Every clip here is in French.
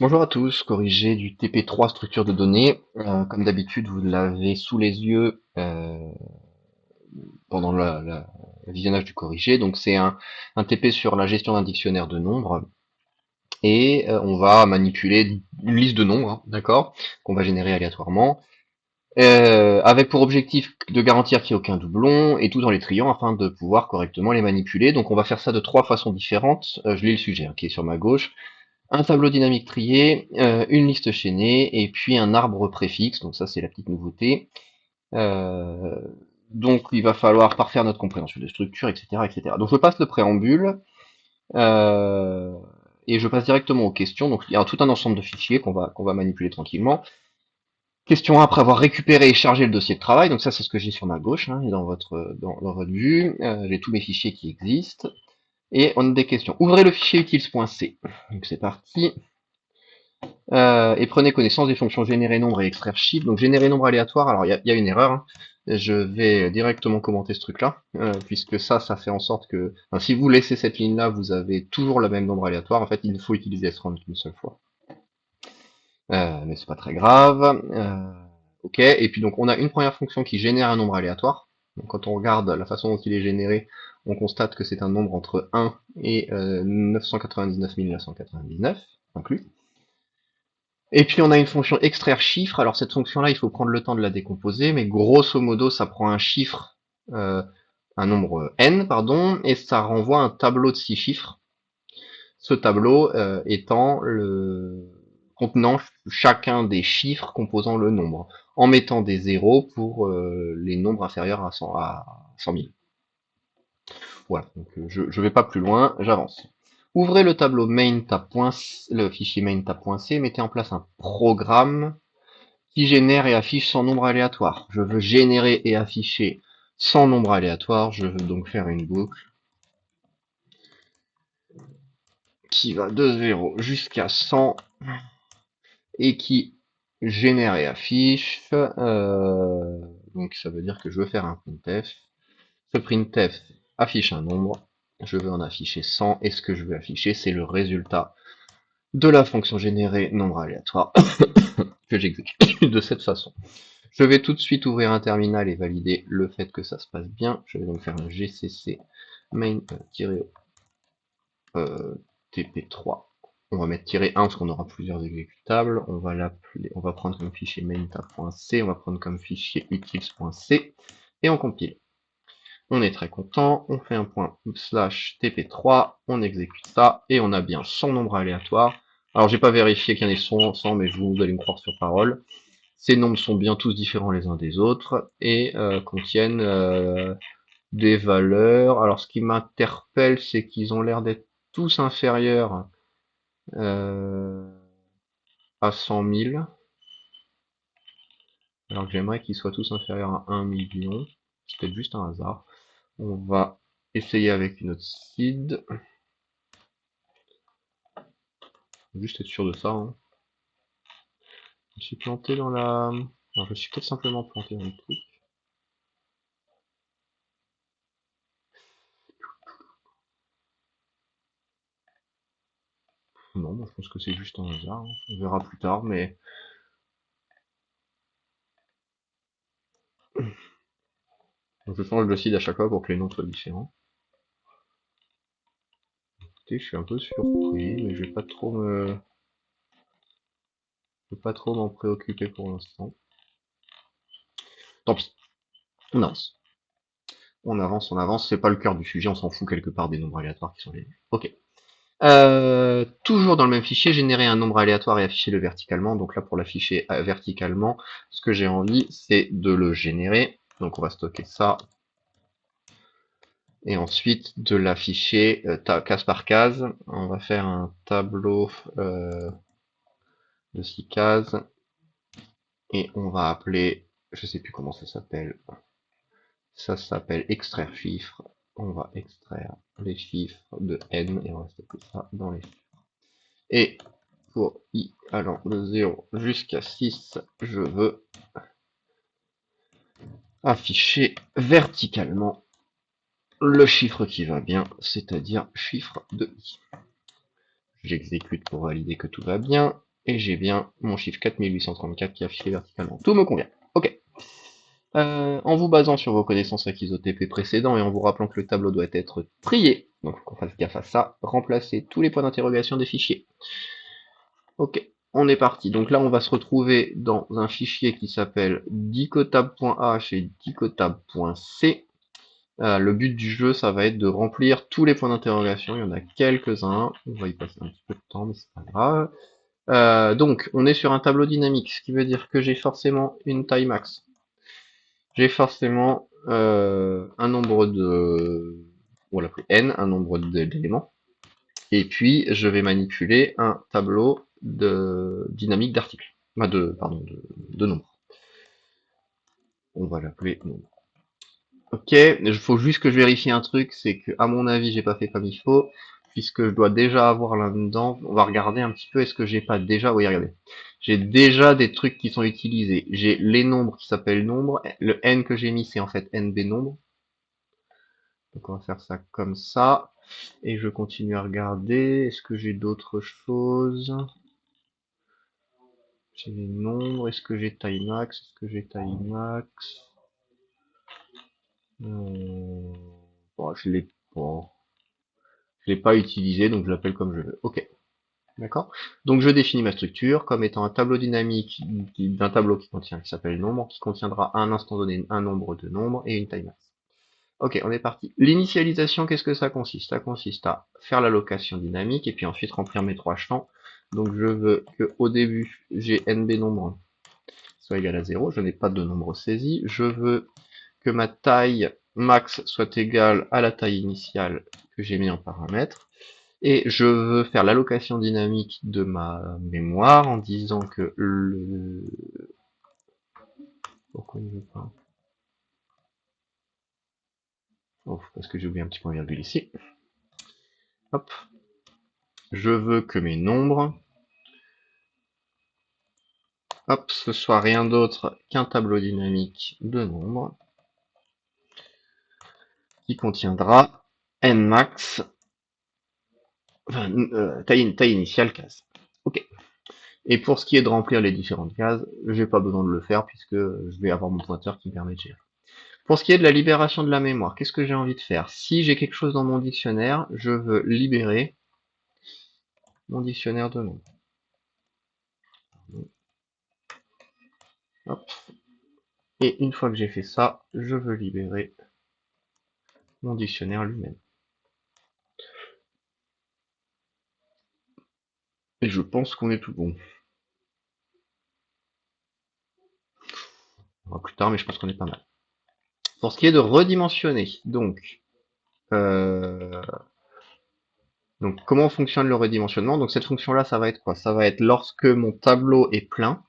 Bonjour à tous, corrigé du TP3 structure de données. Comme d'habitude, vous l'avez sous les yeux pendant le visionnage du corrigé. Donc c'est un TP sur la gestion d'un dictionnaire de nombres. Et on va manipuler une liste de nombres, hein, d'accord, qu'on va générer aléatoirement, avec pour objectif de garantir qu'il n'y ait aucun doublon, et tout en les triant afin de pouvoir correctement les manipuler. Donc on va faire ça de trois façons différentes. Je lis le sujet hein, qui est sur ma gauche. Un tableau dynamique trié, une liste chaînée, et puis un arbre préfixe, donc ça c'est la petite nouveauté. Euh, donc il va falloir parfaire notre compréhension des structures, etc. etc. Donc je passe le préambule, euh, et je passe directement aux questions. Donc il y a tout un ensemble de fichiers qu'on va manipuler tranquillement. Question 1, après avoir récupéré et chargé le dossier de travail, donc ça c'est ce que j'ai sur ma gauche, hein, et dans votre vue, j'ai tous mes fichiers qui existent, et on a des questions. Ouvrez le fichier utils.c. Donc c'est parti. Et prenez connaissance des fonctions générer nombre et extraire chiffre. Donc générer nombre aléatoire, alors il y a une erreur, hein. Je vais directement commenter ce truc-là, puisque ça fait en sorte que, enfin, si vous laissez cette ligne-là, vous avez toujours le même nombre aléatoire. En fait, il faut utiliser srand qu'une seule fois. Mais c'est pas très grave. Ok, et puis donc on a une première fonction qui génère un nombre aléatoire. Donc quand on regarde la façon dont il est généré, on constate que c'est un nombre entre 1 et 999 999 inclus. Et puis on a une fonction extraire chiffre. Alors cette fonction-là, il faut prendre le temps de la décomposer, mais grosso modo, ça prend un chiffre, un nombre n, pardon, et ça renvoie un tableau de 6 chiffres. Ce tableau étant contenant chacun des chiffres composant le nombre, en mettant des zéros pour les nombres inférieurs à 100 000. Voilà, donc je ne vais pas plus loin, j'avance. Ouvrez le tableau le fichier main.tab.c, mettez en place un programme qui génère et affiche 100 nombres aléatoires. Je veux générer et afficher 100 nombres aléatoires. Je veux donc faire une boucle qui va de 0 jusqu'à 100 et qui génère et affiche. Donc ça veut dire que je veux faire un printf. Ce printf affiche un nombre. Je veux en afficher 100 et ce que je veux afficher, c'est le résultat de la fonction générer nombre aléatoire que j'exécute de cette façon. Je vais tout de suite ouvrir un terminal et valider le fait que ça se passe bien. Je vais donc faire un gcc main-tp3. On va mettre -1 parce qu'on aura plusieurs exécutables. On va l'appeler, on va prendre comme fichier main.c, on va prendre comme fichier utils.c et on compile. On est très content, on fait un point slash tp3, on exécute ça et on a bien 100 nombres aléatoires. Alors j'ai pas vérifié qu'il y en ait 100, mais vous allez me croire sur parole. Ces nombres sont bien tous différents les uns des autres et contiennent des valeurs. Alors ce qui m'interpelle, c'est qu'ils ont l'air d'être tous inférieurs à 100 000, alors que j'aimerais qu'ils soient tous inférieurs à 1 million. C'est peut-être juste un hasard. On va essayer avec une autre seed. Juste être sûr de ça, hein. Je me suis planté dans la... Alors, je suis peut-être simplement planté dans le truc. Non, moi, je pense que c'est juste un hasard, hein. On verra plus tard, mais... Donc, je change de seed à chaque fois pour que les noms soient différents. Écoutez, je suis un peu surpris, mais je vais pas trop m'en préoccuper pour l'instant. Tant pis, on avance. On avance, c'est pas le cœur du sujet, on s'en fout quelque part des nombres aléatoires qui sont les... Ok. Toujours dans le même fichier, générer un nombre aléatoire et afficher-le verticalement. Donc là, pour l'afficher verticalement, ce que j'ai envie, c'est de le générer. Donc on va stocker ça. Et ensuite, de l'afficher case par case. On va faire un tableau de 6 cases. Et on va appeler, je sais plus comment ça s'appelle. Ça s'appelle extraire chiffres. On va extraire les chiffres de n et on va stocker ça dans les chiffres. Et pour i allant de 0 jusqu'à 6, je veux afficher verticalement le chiffre qui va bien, c'est-à-dire chiffre de i. J'exécute pour valider que tout va bien. Et j'ai bien mon chiffre 4834 qui est affiché verticalement. Tout me convient. Ok. En vous basant sur vos connaissances acquises au TP précédent et en vous rappelant que le tableau doit être trié, donc faut qu'on fasse gaffe à ça, remplacez tous les points d'interrogation des fichiers. Ok, on est parti. Donc là, on va se retrouver dans un fichier qui s'appelle dicotab.h et dicotab.c. Le but du jeu, ça va être de remplir tous les points d'interrogation. Il y en a quelques-uns. On va y passer un petit peu de temps, mais c'est pas grave. Donc, on est sur un tableau dynamique, ce qui veut dire que j'ai forcément une taille max. J'ai forcément un nombre de, on va l'appeler n, un nombre d'éléments. Et puis, je vais manipuler un tableau de dynamique d'articles. Pardon, de nombres. On va l'appeler nombre. Ok, il faut juste que je vérifie un truc, c'est que, à mon avis, j'ai pas fait comme il faut, puisque je dois déjà avoir là-dedans, on va regarder un petit peu, est-ce que j'ai pas déjà, oui, regardez. J'ai déjà des trucs qui sont utilisés. J'ai les nombres qui s'appellent nombres, le n que j'ai mis, c'est en fait nb nombre. Donc on va faire ça comme ça. Et je continue à regarder. Est-ce que j'ai d'autres choses? J'ai les nombres. Est-ce que j'ai taille max? Est-ce que j'ai taille max? Bon, je l'ai pas utilisé, donc je l'appelle comme je veux. Ok. D'accord. Donc je définis ma structure comme étant un tableau dynamique d'un tableau qui s'appelle nombre, qui contiendra à un instant donné un nombre de nombres et une taille max. Ok, on est parti. L'initialisation, qu'est-ce que ça consiste? Ça consiste à faire l'allocation dynamique et puis ensuite remplir mes trois champs. Donc je veux que au début, j'ai nb nombre soit égal à 0. Je n'ai pas de nombre saisi. Je veux que ma taille max soit égale à la taille initiale que j'ai mis en paramètre. Et je veux faire l'allocation dynamique de ma mémoire en disant que le... Pourquoi il ne veut pas? Oh, parce que j'ai oublié un petit point virgule ici. Hop. Je veux que mes nombres, hop, ce soit rien d'autre qu'un tableau dynamique de nombres qui contiendra nmax, enfin, taille initiale case. Ok. Et pour ce qui est de remplir les différentes cases, j'ai pas besoin de le faire puisque je vais avoir mon pointeur qui me permet de gérer. Pour ce qui est de la libération de la mémoire, qu'est-ce que j'ai envie de faire? Si j'ai quelque chose dans mon dictionnaire, je veux libérer mon dictionnaire de nombres. Hop. Et une fois que j'ai fait ça, je veux libérer mon dictionnaire lui-même. Et je pense qu'on est tout bon. On va plus tard, mais je pense qu'on est pas mal. Pour ce qui est de redimensionner, euh, donc comment fonctionne le redimensionnement? Donc cette fonction-là, ça va être quoi? Ça va être lorsque mon tableau est plein,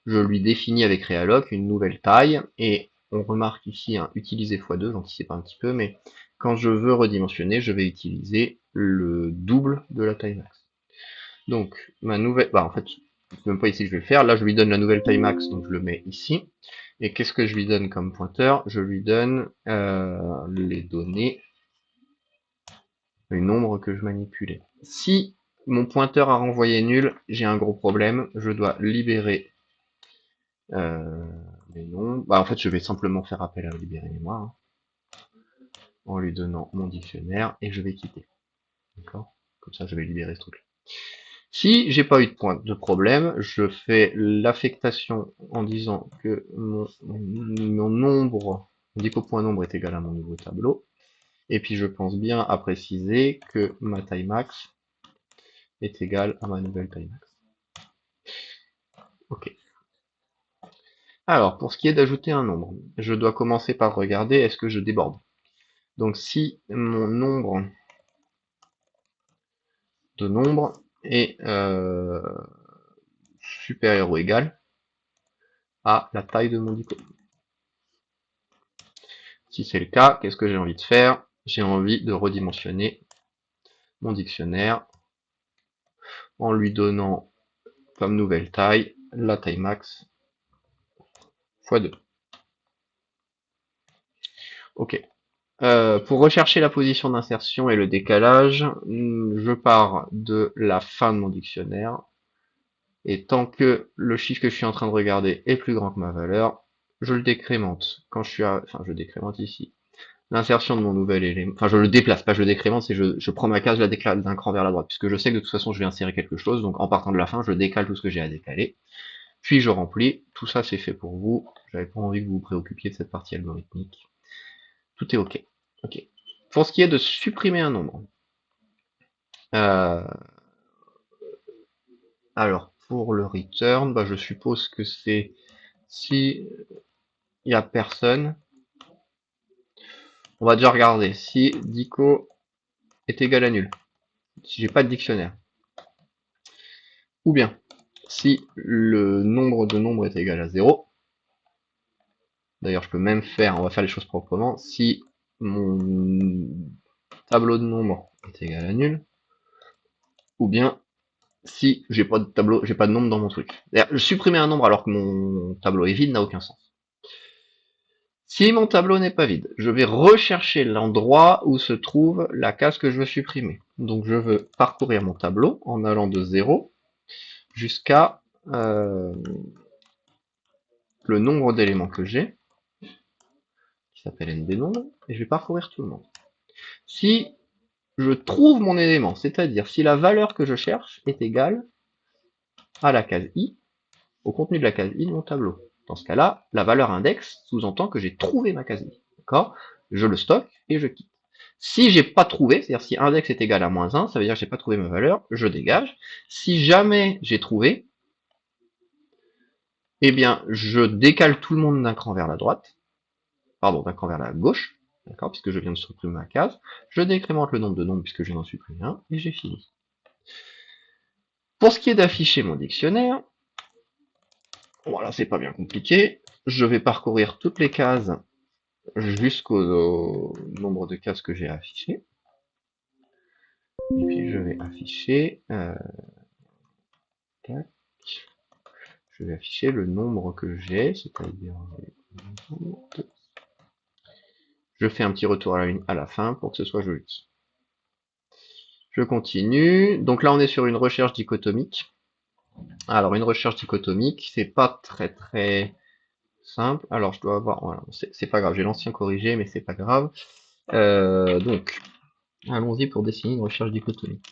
je lui définis avec realloc une nouvelle taille, et on remarque ici un utiliser x2, j'anticipe un petit peu, mais quand je veux redimensionner, je vais utiliser le double de la taille max. Donc ma nouvelle, bah en fait, c'est même pas ici que je vais le faire, là je lui donne la nouvelle taille max, donc je le mets ici. Et qu'est-ce que je lui donne comme pointeur? Je lui donne les données, les nombres que je manipulais. Si mon pointeur a renvoyé nul, j'ai un gros problème, je dois libérer les nombres. Bah, en fait, je vais simplement faire appel à libérer mémoire, hein, en lui donnant mon dictionnaire, et je vais quitter. D'accord? Comme ça, je vais libérer ce truc. Si j'ai pas eu de problème, je fais l'affectation en disant que mon nombre, mon dépôt point nombre est égal à mon nouveau tableau. Et puis je pense bien à préciser que ma taille max est égale à ma nouvelle taille max. Ok. Alors, pour ce qui est d'ajouter un nombre, je dois commencer par regarder est-ce que je déborde. Donc si mon nombre de nombres est supérieur ou égal à la taille de mon dépôt. Si c'est le cas, qu'est-ce que j'ai envie de faire? J'ai envie de redimensionner mon dictionnaire en lui donnant comme nouvelle taille la taille max x 2. Ok. Pour rechercher la position d'insertion et le décalage, je pars de la fin de mon dictionnaire Et tant que le chiffre que je suis en train de regarder est plus grand que ma valeur, je le décrémente. Quand je suis enfin, je décrémente ici. L'insertion de mon nouvel élément, enfin, je le déplace, pas je le décrémente, c'est je prends ma case, je la décale d'un cran vers la droite, puisque je sais que de toute façon, je vais insérer quelque chose, donc en partant de la fin, je décale tout ce que j'ai à décaler. Puis je remplis. Tout ça, c'est fait pour vous. J'avais pas envie que vous vous préoccupiez de cette partie algorithmique. Tout est OK. OK. Pour ce qui est de supprimer un nombre, euh, alors pour le return, bah, je suppose que c'est si il n'y a personne, on va déjà regarder si dico est égal à nul, si j'ai pas de dictionnaire, ou bien si le nombre de nombres est égal à 0. D'ailleurs, je peux même faire, on va faire les choses proprement, si mon tableau de nombres est égal à nul, ou bien si j'ai pas de tableau, j'ai pas de nombre dans mon truc. Supprimer un nombre alors que mon tableau est vide n'a aucun sens. Si mon tableau n'est pas vide, je vais rechercher l'endroit où se trouve la case que je veux supprimer. Donc je veux parcourir mon tableau en allant de 0 jusqu'à le nombre d'éléments que j'ai, qui s'appelle n des nombres, et je vais parcourir tout le monde. Si je trouve mon élément, c'est-à-dire si la valeur que je cherche est égale à la case i, au contenu de la case i de mon tableau. Dans ce cas-là, la valeur index sous-entend que j'ai trouvé ma case i. D'accord? Je le stocke et je quitte. Si j'ai pas trouvé, c'est-à-dire si index est égal à -1, ça veut dire que j'ai pas trouvé ma valeur, je dégage. Si jamais j'ai trouvé, eh bien, je décale tout le monde d'un cran vers la droite, pardon, d'un cran vers la gauche, d'accord, puisque je viens de supprimer ma case. Je décrémente le nombre de nombres puisque je n'en supprime un, et j'ai fini. Pour ce qui est d'afficher mon dictionnaire, voilà, c'est pas bien compliqué. Je vais parcourir toutes les cases jusqu'au nombre de cases que j'ai à afficher. Et puis je vais afficher, je vais afficher le nombre que j'ai, c'est-à-dire je fais un petit retour à la ligne à la fin pour que ce soit joli. Je continue. Donc là on est sur une recherche dichotomique. Alors une recherche dichotomique, c'est pas très simple. Alors je dois avoir, voilà, c'est pas grave, j'ai l'ancien corrigé, mais c'est pas grave. Donc allons-y pour dessiner une recherche dichotomique.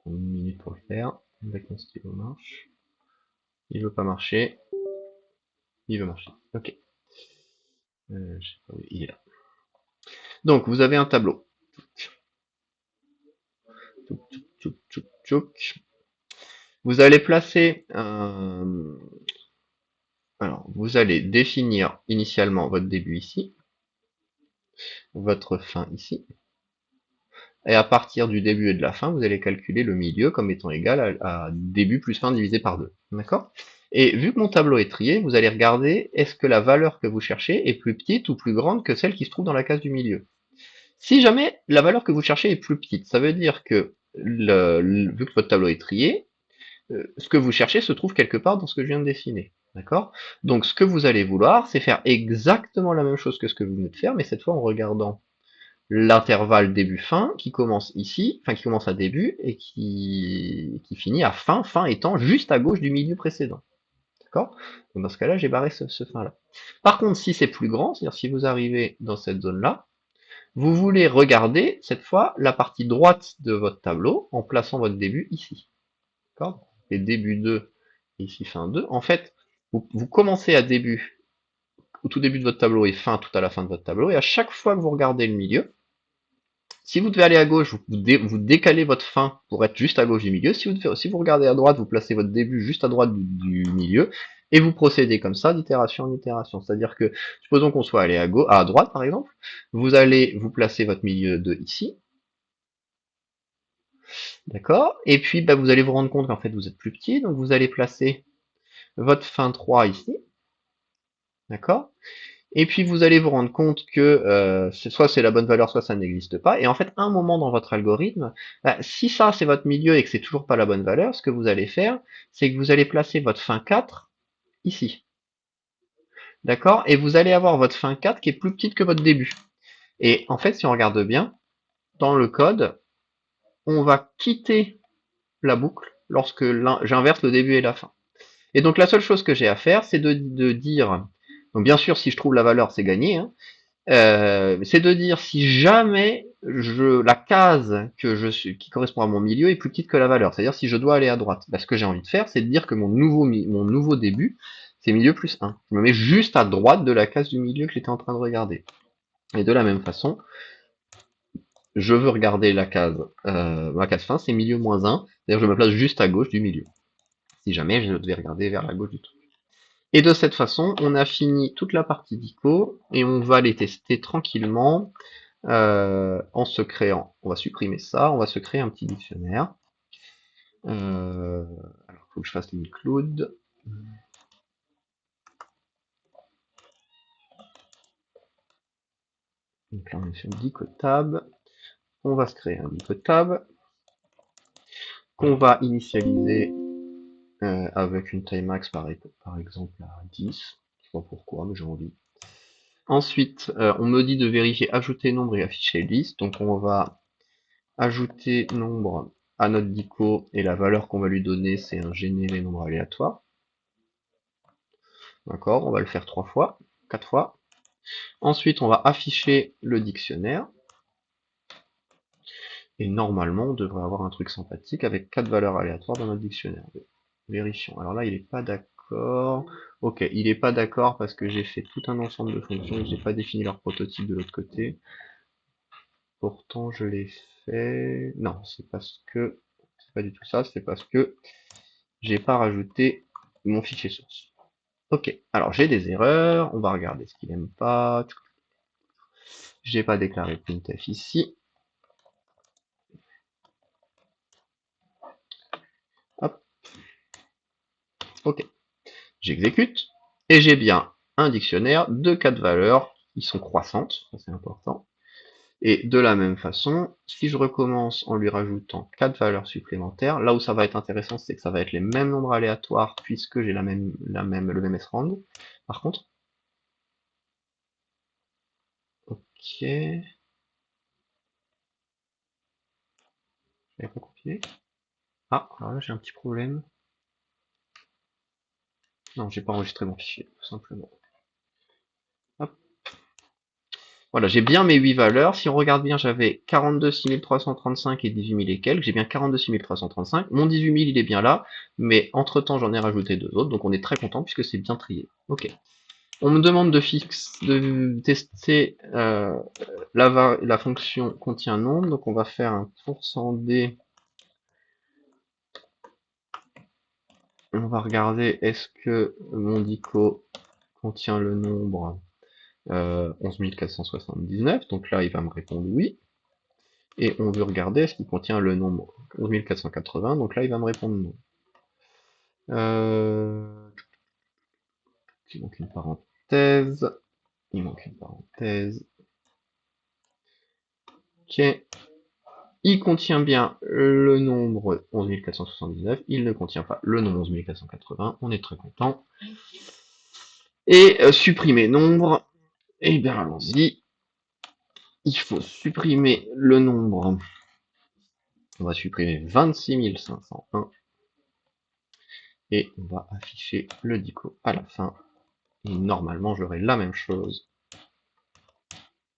Une minute pour le faire. Avec mon stylo marche. Il veut pas marcher. Il veut marcher. Ok. Je sais pas où il est là. Donc vous avez un tableau. Vous allez placer alors, vous allez définir initialement votre début ici, votre fin ici, et à partir du début et de la fin, vous allez calculer le milieu comme étant égal à début plus fin divisé par 2. D'accord? Et vu que mon tableau est trié, vous allez regarder est-ce que la valeur que vous cherchez est plus petite ou plus grande que celle qui se trouve dans la case du milieu. Si jamais la valeur que vous cherchez est plus petite, ça veut dire que vu que votre tableau est trié, ce que vous cherchez se trouve quelque part dans ce que je viens de dessiner. D'accord? Donc ce que vous allez vouloir, c'est faire exactement la même chose que ce que vous venez de faire, mais cette fois en regardant l'intervalle début-fin qui commence ici, enfin qui commence à début et qui finit à fin, fin étant juste à gauche du milieu précédent. D'accord? Donc dans ce cas-là, j'ai barré ce fin-là. Par contre, si c'est plus grand, c'est-à-dire si vous arrivez dans cette zone-là, vous voulez regarder cette fois la partie droite de votre tableau en plaçant votre début ici. D'accord? Et début 2, ici fin 2. En fait, vous commencez à début, au tout début de votre tableau et fin tout à la fin de votre tableau, et à chaque fois que vous regardez le milieu, si vous devez aller à gauche, vous décalez votre fin pour être juste à gauche du milieu. Si vous regardez à droite, vous placez votre début juste à droite du milieu, et vous procédez comme ça d'itération en itération. C'est-à-dire que, supposons qu'on soit allé à droite par exemple, vous allez vous placer votre milieu de ici, d'accord? Et puis bah, vous allez vous rendre compte qu'en fait vous êtes plus petit, donc vous allez placer votre fin 3 ici, d'accord? Et puis vous allez vous rendre compte que soit c'est la bonne valeur, soit ça n'existe pas. Et en fait, un moment dans votre algorithme, bah, si ça c'est votre milieu et que c'est toujours pas la bonne valeur, ce que vous allez faire, c'est que vous allez placer votre fin 4 ici. D'accord? Et vous allez avoir votre fin 4 qui est plus petite que votre début. Et en fait, si on regarde bien, dans le code, on va quitter la boucle lorsque j'inverse le début et la fin. Et donc la seule chose que j'ai à faire, c'est de dire, donc bien sûr si je trouve la valeur c'est gagné, hein, c'est de dire si jamais la case qui correspond à mon milieu est plus petite que la valeur, c'est-à-dire si je dois aller à droite. Bah, ce que j'ai envie de faire, c'est de dire que mon nouveau début, c'est milieu plus 1. Je me mets juste à droite de la case du milieu que j'étais en train de regarder. Et de la même façon, je veux regarder ma case fin, c'est milieu moins 1, c'est-à-dire je me place juste à gauche du milieu, si jamais je devais regarder vers la gauche du truc. Et de cette façon, on a fini toute la partie d'ICO, et on va les tester tranquillement, en se créant, on va supprimer ça, on va se créer un petit dictionnaire. Alors, il faut que je fasse l'include. Donc là, on est sur dicotab. On va se créer un dicotab qu'on va initialiser avec une taille max par exemple à 10. Je sais pas pourquoi, mais j'ai envie. Ensuite, on me dit de vérifier ajouter nombre et afficher liste. Donc on va ajouter nombre à notre dico et la valeur qu'on va lui donner, c'est un généré nombre aléatoire. D'accord, on va le faire 3 fois, 4 fois. Ensuite, on va afficher le dictionnaire. Et normalement, on devrait avoir un truc sympathique avec 4 valeurs aléatoires dans notre dictionnaire. Vérifions. Alors là, il n'est pas d'accord. Ok, il n'est pas d'accord parce que j'ai fait tout un ensemble de fonctions et j'ai pas défini leur prototype de l'autre côté. Pourtant, je l'ai fait. Non, c'est parce que c'est pas du tout ça. C'est parce que j'ai pas rajouté mon fichier source. Ok, alors j'ai des erreurs. On va regarder ce qu'il n'aime pas. J'ai pas déclaré printf ici. Hop, ok. J'exécute, et j'ai bien un dictionnaire de 4 valeurs qui sont croissantes, ça c'est important. Et de la même façon, si je recommence en lui rajoutant 4 valeurs supplémentaires, là où ça va être intéressant, c'est que ça va être les mêmes nombres aléatoires puisque j'ai le même srand. Par contre, ok, j'avais pas copié. Ah, alors là j'ai un petit problème. Non, j'ai pas enregistré mon fichier, tout simplement. Hop. Voilà, j'ai bien mes 8 valeurs. Si on regarde bien, j'avais 42 6335 et 18 000 et quelques. J'ai bien 42 335. Mon 18 000, il est bien là. Mais entre-temps, j'en ai rajouté 2 autres. Donc on est très content puisque c'est bien trié. Ok. On me demande de tester la fonction contient nombre. Donc on va faire un %d. On va regarder est-ce que mon dico contient le nombre 11 479. Donc là, il va me répondre oui. Et on veut regarder est-ce qu'il contient le nombre 11 480, donc là il va me répondre non. Il manque une parenthèse. Il manque une parenthèse. Ok. Il contient bien le nombre 11 479, il ne contient pas le nombre 11 480, on est très content. Et supprimer nombre, et bien allons-y. Il faut supprimer le nombre. On va supprimer 26 501. Et on va afficher le dico à la fin. Et normalement, j'aurai la même chose.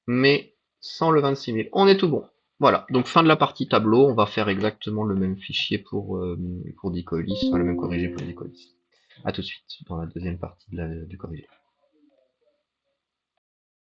Mais sans le 26 000. On est tout bon. Voilà, donc fin de la partie tableau, on va faire exactement le même fichier pour Dicolis, enfin le même corrigé pour Dicolis. A tout de suite, dans la deuxième partie du corrigé.